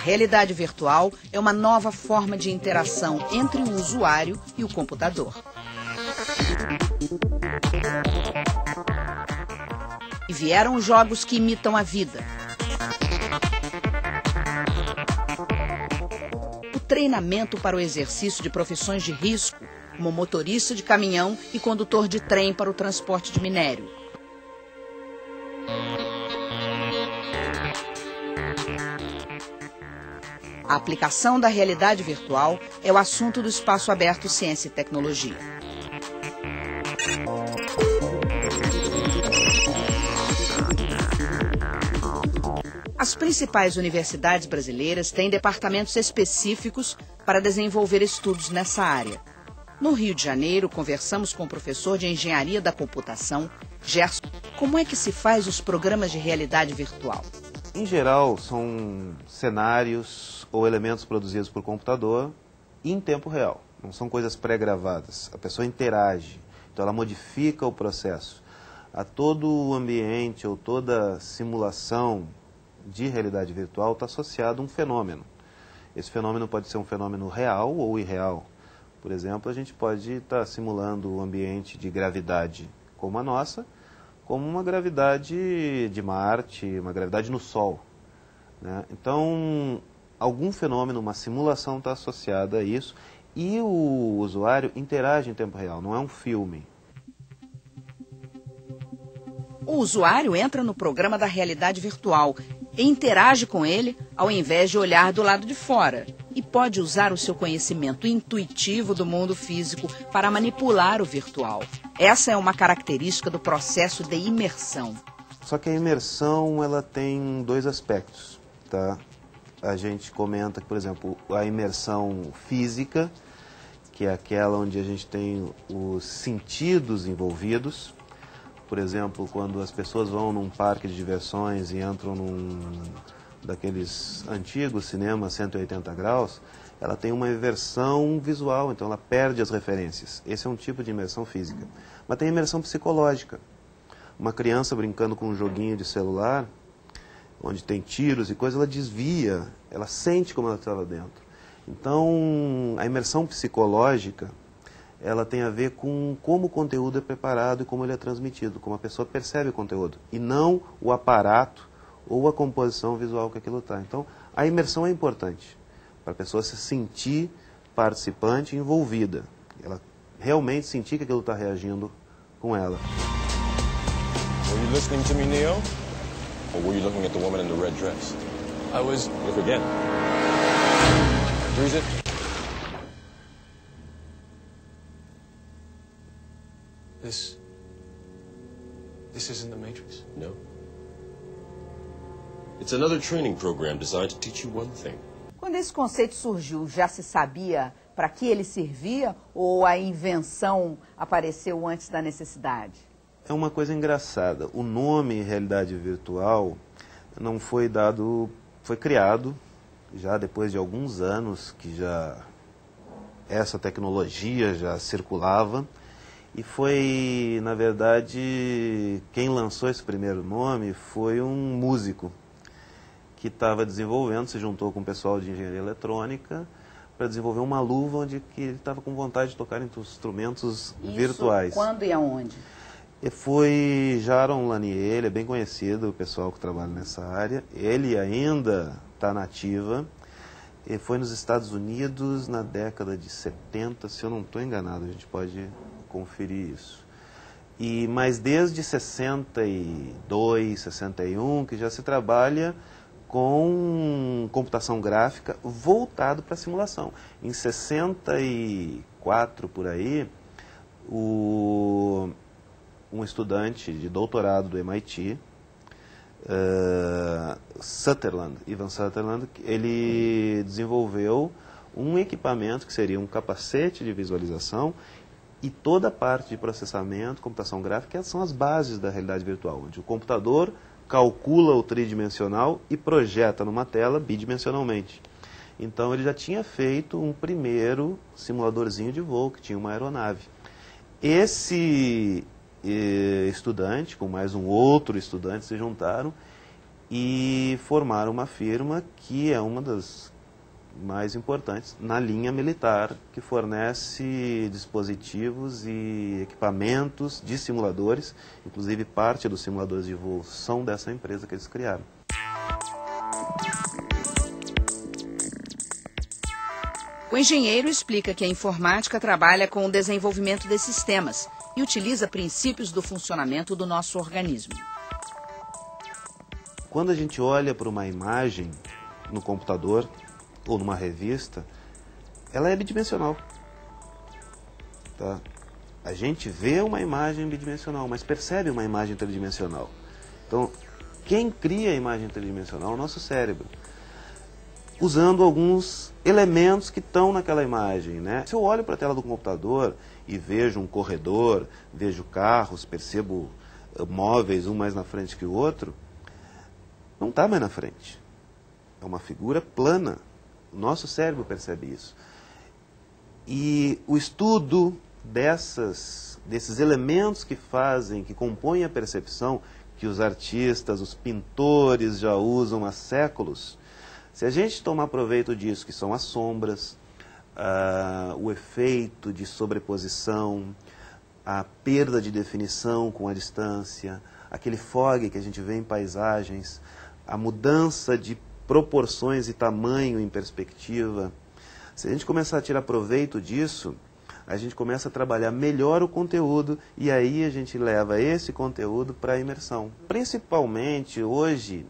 realidade virtual é uma nova forma de interação entre o usuário e o computador. E vieram os jogos que imitam a vida. O treinamento para o exercício de profissões de risco, como motorista de caminhão e condutor de trem para o transporte de minério. A aplicação da realidade virtual é o assunto do Espaço Aberto Ciência e Tecnologia. As principais universidades brasileiras têm departamentos específicos para desenvolver estudos nessa área. No Rio de Janeiro, conversamos com o professor de Engenharia da Computação, Gerson. Como é que se faz os programas de realidade virtual? Em geral, são cenários ou elementos produzidos por computador em tempo real. Não são coisas pré-gravadas. A pessoa interage, então ela modifica o processo. A todo o ambiente ou toda simulação de realidade virtual está associado a um fenômeno. Esse fenômeno pode ser um fenômeno real ou irreal. Por exemplo, a gente pode estar simulando o ambiente de gravidade como a nossa, como uma gravidade de Marte, uma gravidade no Sol, né? Então, algum fenômeno, uma simulação está associada a isso e o usuário interage em tempo real, não é um filme. O usuário entra no programa da realidade virtual e interage com ele ao invés de olhar do lado de fora. E pode usar o seu conhecimento intuitivo do mundo físico para manipular o virtual. Essa é uma característica do processo de imersão. Só que a imersão ela tem dois aspectos, tá? A gente comenta que, por exemplo, a imersão física, que é aquela onde a gente tem os sentidos envolvidos. Por exemplo, quando as pessoas vão num parque de diversões e entram num daqueles antigos cinemas 180 graus, ela tem uma imersão visual, então ela perde as referências. Esse é um tipo de imersão física. Mas tem imersão psicológica. Uma criança brincando com um joguinho de celular, onde tem tiros e coisas, ela desvia, ela sente como ela está lá dentro. Então, a imersão psicológica, ela tem a ver com como o conteúdo é preparado e como ele é transmitido, como a pessoa percebe o conteúdo, e não o aparato ou a composição visual que aquilo está. Então, a imersão é importante para a pessoa se sentir participante e envolvida. Ela realmente sentir que aquilo está reagindo com ela. Were you listening to me, Neo? Or were you looking at the woman in the red dress? I was... Look again. Freeze it. This isn't the Matrix? No. It's another training program designed to teach you one thing. Quando esse conceito surgiu, já se sabia para que ele servia ou a invenção apareceu antes da necessidade? É uma coisa engraçada. O nome realidade virtual não foi dado, foi criado já depois de alguns anos que já essa tecnologia já circulava. E foi, na verdade, quem lançou esse primeiro nome foi um músico que estava desenvolvendo, se juntou com o pessoal de engenharia eletrônica para desenvolver uma luva onde que ele estava com vontade de tocar instrumentos virtuais. Quando e aonde? E foi Jaron Lanier, ele é bem conhecido, o pessoal que trabalha nessa área. Ele ainda está na ativa. E foi nos Estados Unidos na década de 70, se eu não estou enganado, a gente pode conferir isso. Mas desde 62, 61, que já se trabalha com computação gráfica voltado para a simulação. Em 64, por aí, um estudante de doutorado do MIT, Ivan Sutherland, ele desenvolveu um equipamento que seria um capacete de visualização e toda a parte de processamento, computação gráfica, são as bases da realidade virtual, onde o computador calcula o tridimensional e projeta numa tela bidimensionalmente. Então ele já tinha feito um primeiro simuladorzinho de voo, que tinha uma aeronave. Esse estudante, com mais um outro estudante, se juntaram e formaram uma firma que é uma das mais importantes na linha militar, que fornece dispositivos e equipamentos de simuladores, inclusive parte dos simuladores de voo são dessa empresa que eles criaram. O engenheiro explica que a informática trabalha com o desenvolvimento desses sistemas e utiliza princípios do funcionamento do nosso organismo. Quando a gente olha para uma imagem no computador ou numa revista, ela é bidimensional. Tá? A gente vê uma imagem bidimensional, mas percebe uma imagem tridimensional. Então, quem cria a imagem tridimensional é o nosso cérebro, usando alguns elementos que estão naquela imagem, né? Se eu olho para a tela do computador e vejo um corredor, vejo carros, percebo móveis, um mais na frente que o outro, não está mais na frente. É uma figura plana. O nosso cérebro percebe isso. E o estudo desses elementos que compõem a percepção, que os artistas, os pintores já usam há séculos, se a gente tomar proveito disso, que são as sombras, o efeito de sobreposição, a perda de definição com a distância, aquele fog que a gente vê em paisagens, a mudança de proporções e tamanho em perspectiva. Se a gente começar a tirar proveito disso, a gente começa a trabalhar melhor o conteúdo e aí a gente leva esse conteúdo para a imersão. Principalmente hoje,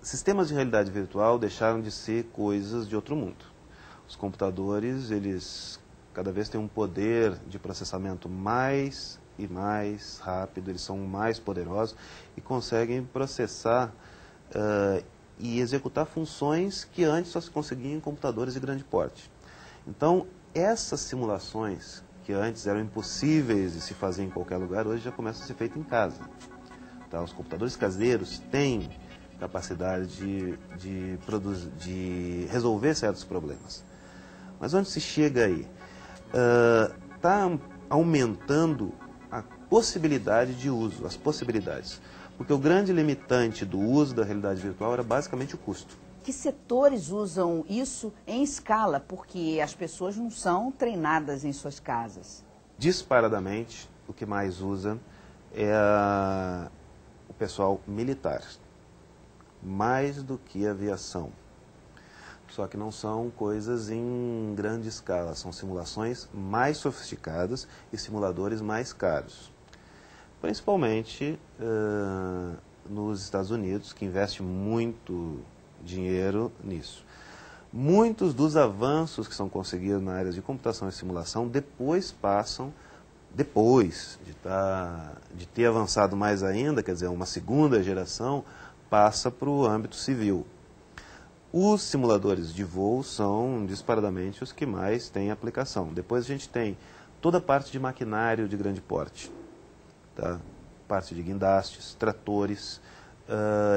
sistemas de realidade virtual deixaram de ser coisas de outro mundo. Os computadores, eles cada vez têm um poder de processamento mais e mais rápido, eles são mais poderosos e conseguem processar e executar funções que antes só se conseguiam em computadores de grande porte. Então, essas simulações que antes eram impossíveis de se fazer em qualquer lugar, hoje já começam a ser feitas em casa. Tá? Os computadores caseiros têm capacidade de resolver certos problemas. Mas onde se chega aí? Está aumentando a possibilidade de uso, as possibilidades. Porque o grande limitante do uso da realidade virtual era basicamente o custo. Que setores usam isso em escala? Porque as pessoas não são treinadas em suas casas. Disparadamente, o que mais usa é o pessoal militar. Mais do que a aviação. Só que não são coisas em grande escala, são simulações mais sofisticadas e simuladores mais caros. Principalmente nos Estados Unidos, que investe muito dinheiro nisso. Muitos dos avanços que são conseguidos na área de computação e simulação depois de ter avançado mais ainda, quer dizer, uma segunda geração, passa para o âmbito civil. Os simuladores de voo são disparadamente os que mais têm aplicação. Depois a gente tem toda a parte de maquinário de grande porte, tá? Parte de guindastes, tratores,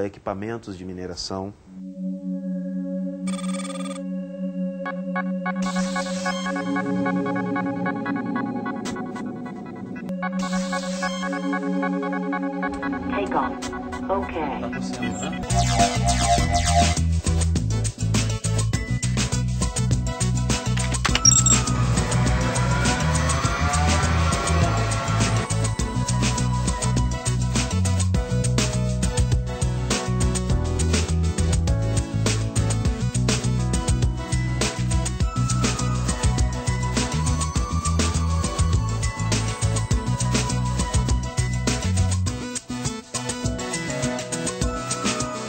equipamentos de mineração. Take off. Okay. Tá por cima, né?